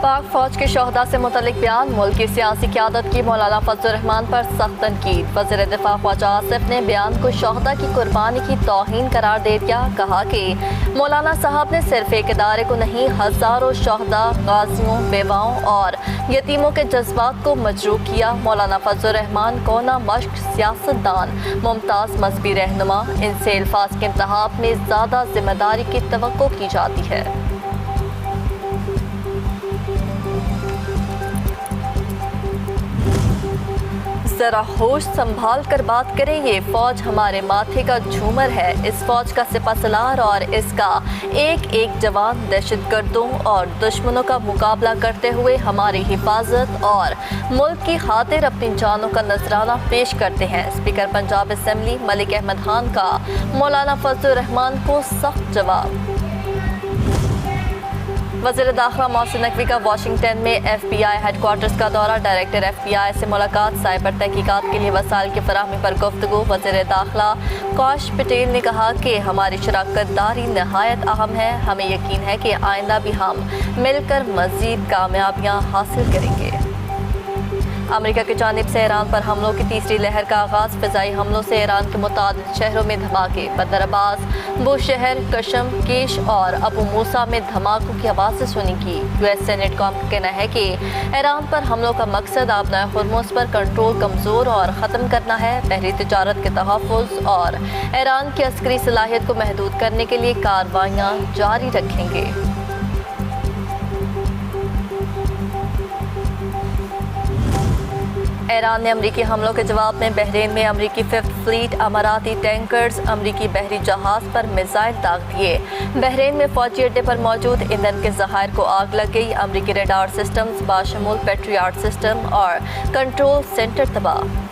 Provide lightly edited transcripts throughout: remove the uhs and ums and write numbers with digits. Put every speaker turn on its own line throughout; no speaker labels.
पाक फौज के शोहदा से मुतल्लिक बयान। मुल्क की सियासी क़यादत की मौलाना फजल रहमान पर सख्त तनकीद। वज़ीर दिफा ख्वाजा आसिफ ने बयान को शोहदा की कुर्बानी की तौहीन करार दे दिया। कहा कि मौलाना साहब ने सिर्फ एक इदारे को नहीं, हज़ारों शोहदा, गाजियों, बेवाओं और यतीमों के जज्बात को मजरूह किया। मौलाना फजल रहमान कोना मश्क सियासतदान, मुमताज़ मजहबी रहनुमा, इनसे अल्फाज के इंतखाब में ज़्यादा जिम्मेदारी की तवक्को की जाती है। ज़रा होश संभाल कर बात करें, ये फ़ौज हमारे माथे का झूमर है। इस फ़ौज का सिपहसालार और इसका एक एक जवान दहशतगर्दों और दुश्मनों का मुकाबला करते हुए हमारी हिफाजत और मुल्क की खातिर अपनी जानों का नजराना पेश करते हैं। स्पीकर पंजाब असम्बली मलिक अहमद खान का मौलाना फजल रहमान को सख्त जवाब। वज़ीर दाखिला मोहसिन नकवी का वाशिंगटन में FBI हेडक्वार्टर्स का दौरा। डायरेक्टर FBI से मुलाकात। साइबर तहकीकात के लिए वसाइल की फराहमी पर गुफ्तगू। वज़ीर दाखिला कौश पटेल ने कहा कि हमारी शराकत दारी नहायत अहम है। हमें यकीन है कि आइंदा भी हम मिलकर मज़ीद कामयाबियाँ हासिल करेंगे। अमेरिका की जानिब से ईरान पर हमलों की तीसरी लहर का आगाज़। फ़िज़ाई हमलों से ईरान के मुतादिद शहरों में धमाके। बंदर अब्बास, बुशहर, कशम, केश और अबू मूसा में धमाकों की आवाज़ें सुनी की। US सेनेट का कहना है कि ईरान पर हमलों का मकसद आपना हुर्मुज़ पर कंट्रोल कमज़ोर और ख़त्म करना है। बहरी तिजारत के तहफ़्फ़ुज़ और ईरान की अस्करी सलाहियत को महदूद करने के लिए कार्रवाइयाँ जारी रखेंगे। ईरान ने अमरीकी हमलों के जवाब में बहरीन में अमरीकी 5th फ्लीट, अमाराती टैंकर्स, अमरीकी बहरी जहाज़ पर मिसाइल दाग दिए। बहरीन में फौजी अड्डे पर मौजूद ईंधन के ज़खायर को आग लग गई। अमरीकी रडार सिस्टम्स बाशमूल पेट्रियाट सिस्टम और कंट्रोल सेंटर तबाह।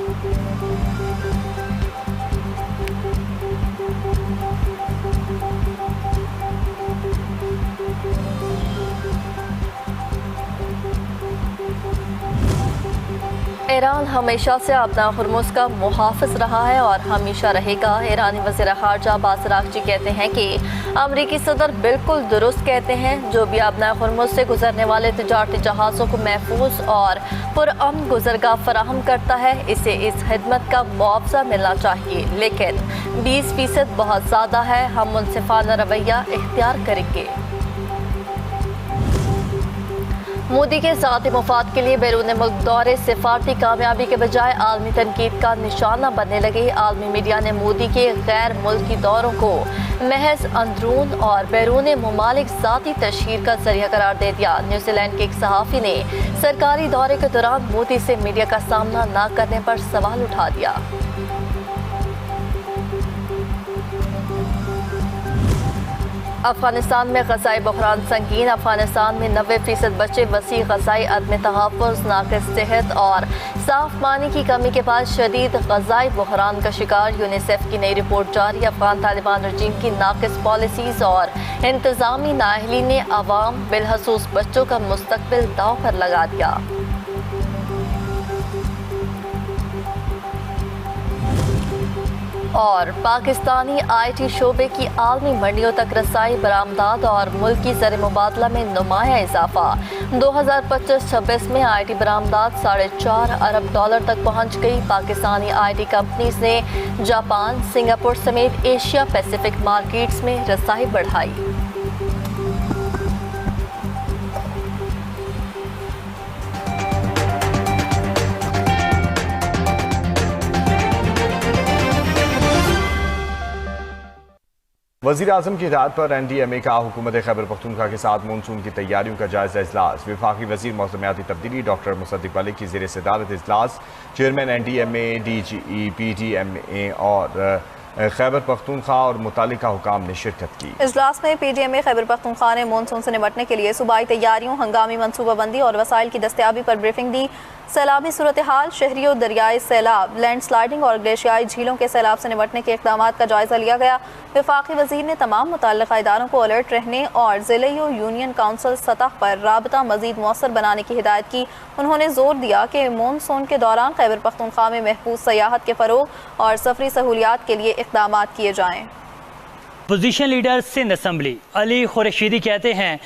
ईरान हमेशा से अपना हुर्मुज़ का मुहाफ़िज़ रहा है और हमेशा रहेगा। ईरानी वज़ीर ख़ारजा अब्बास अराग़ची कहते हैं कि अमरीकी सदर बिल्कुल दुरुस्त कहते हैं। जो भी अपना हुर्मुज़ से गुजरने वाले तिजारती जहाज़ों को महफूज और पुरअमन गुज़रगाह फराहम करता है, इसे इस खिदमत का मुआवजा मिलना चाहिए। लेकिन 20% बहुत ज़्यादा है। हम मुनसिफ़ाना रवैया इख्तियार करेंगे। मोदी के ज़ाती मुफाद के लिए बैरून मुल्क दौरे सिफारती कामयाबी के बजाय आलमी तनकीद का निशाना बनने लगे। आलमी मीडिया ने मोदी के गैर मुल्की दौरों को महज अंदरून और बैरून मुमालिक ज़ाती तशहीर का जरिया करार दे दिया। न्यूजीलैंड के एक सहाफ़ी ने सरकारी दौरे के दौरान मोदी से मीडिया का सामना न करने पर सवाल उठा दिया। अफगानिस्तान में ग़ज़ाई बहरान संगीन। अफगानिस्तान में 90% बच्चे वसी ग़ज़ाई अदम तहफ़्फ़ुज़, नाक़िस सेहत और साफ़ पानी की कमी के बाद शदीद ग़ज़ाई बहरान का शिकार। यूनिसेफ की नई रिपोर्ट जारी। अफ़गान तालिबान रजीम की नाक़िस पॉलिसीज़ और इंतज़ामी नाअहली ने अवाम बिलखसूस बच्चों का मुस्तक़बिल दांव पर लगा दिया। और पाकिस्तानी IT शोबे की आलमी मंडियों तक रसाई, बरामदात और मुल्की ज़र मुबादला में नुमाया इजाफा। 2025-26 में IT बरामदात $4.5 अरब तक पहुँच गई। पाकिस्तानी IT कंपनीज ने जापान, सिंगापुर समेत एशिया पैसिफिक मार्केट्स में रसाई बढ़ाई।
वज़ीर आज़म की हिदायत पर NDMA का हुकूमत खैबर पख्तूनख्वा के साथ मानसून की तैयारियों का जायजा इजलास। वफाकी वज़ीर मौसमियाती तब्दीली डॉक्टर मुसद्दिक़ मलिक की ज़ेर सदारत इजलास। चेयरमैन NDMA, DGE, PDMA और खैबर पख्तूनख्वा और मुतालिका हुकाम ने शिरकत की।
इजलास में PDMA खैबर पख्तूनख्वा ने मानसून से निपटने के लिए सूबाई तैयारियों, हंगामी मनसूबाबंदी और वसाइल की दस्तयाबी पर ब्रीफिंग दी। सैलाबी सूरत हाल, शहरी और दरियाई सैलाब, लैंड स्लाइडिंग और ग्लेशियाई झीलों के सैलाब से निपटने के इक़दाम का जायजा लिया गया। वफाकी वज़ीर ने तमाम मुतल्लिक़ा इदारों को अलर्ट रहने और ज़िले और यूनियन काउंसिल सतह पर राबता मज़ीद मौसर बनाने की हिदायत की। उन्होंने जोर दिया कि मानसून के दौरान खैबर पख्तूनख्वा में महफूज सयाहत के फ़रोग़ और सफरी सहूलियात के लिए इक़दाम किए जाएँ।
Position leader Sindh assembly Ali Khurshidi कहते हैं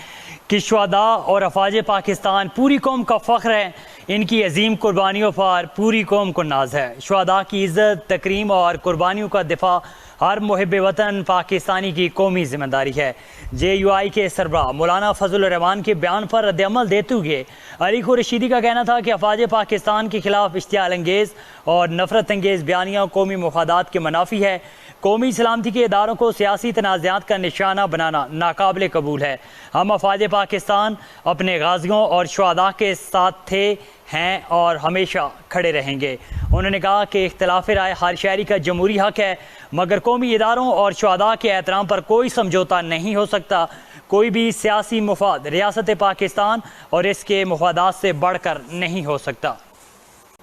کہ شہداء اور افواج پاکستان پوری قوم کا فخر ہے، ان کی عظیم قربانیوں پر پوری قوم کو ناز ہے۔ شہداء کی عزت، تکریم اور قربانیوں کا دفاع ہر محب وطن پاکستانی کی قومی ذمہ داری ہے۔ JUI کے سربراہ مولانا فضل الرحمان کے بیان پر رد عمل دیتے ہوئے علی خور رشیدی کا کہنا تھا کہ افواج پاکستان کے خلاف اشتعال انگیز اور نفرت انگیز بیانیاں قومی مفادات کے منافی ہے۔ قومی سلامتی کے اداروں کو سیاسی تنازعات کا نشانہ بنانا ناقابل قبول ہے۔ ہم افواج پاکستان اپنے غازیوں اور شہداء کے ساتھ تھے، ہیں اور ہمیشہ کھڑے رہیں گے۔ انہوں نے کہا کہ اختلاف رائے ہر شہری کا جمہوری حق ہے، مگر قومی اداروں اور شہداء کے احترام پر کوئی سمجھوتا نہیں ہو سکتا۔ کوئی بھی سیاسی مفاد ریاست پاکستان اور اس کے مفادات سے بڑھ کر نہیں ہو سکتا۔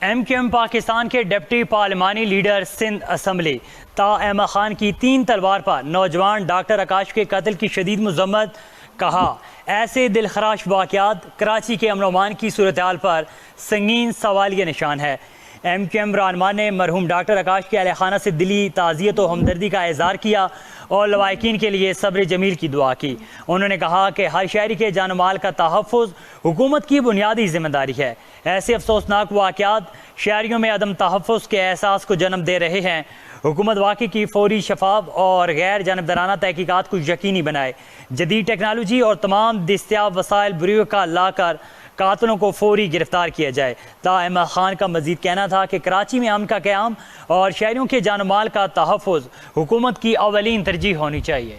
MQM پاکستان کے ڈپٹی پارلیمانی لیڈر سندھ اسمبلی طاء احمد خان کی 3 تلوار پر نوجوان ڈاکٹر آکاش کے قتل کی شدید مذمت، کہا ایسے دلخراش واقعات کراچی کے امن و امان کی صورتحال پر سنگین سوالیہ نشان ہے۔ MQM رہنما نے مرحوم ڈاکٹر آکاش کے اہل خانہ سے دلی تعزیت و ہمدردی کا اظہار کیا اور لواحقین کے لیے صبر جمیل کی دعا کی۔ انہوں نے کہا کہ ہر شہری کے جان و مال کا تحفظ حکومت کی بنیادی ذمہ داری ہے۔ ایسے افسوسناک واقعات شہریوں میں عدم تحفظ کے احساس کو جنم دے رہے ہیں۔ حکومت واقعے کی فوری، شفاف اور غیر جانبدارانہ تحقیقات کو یقینی بنائے۔ جدید ٹیکنالوجی اور تمام دستیاب وسائل بروئے کا لا کر قاتلوں کو فوری گرفتار کیا جائے۔ طاء احمد خان کا مزید کہنا تھا کہ کراچی میں امن کا قیام اور شہریوں کے جان و مال کا تحفظ حکومت کی اولین ترجیح ہونی چاہیے۔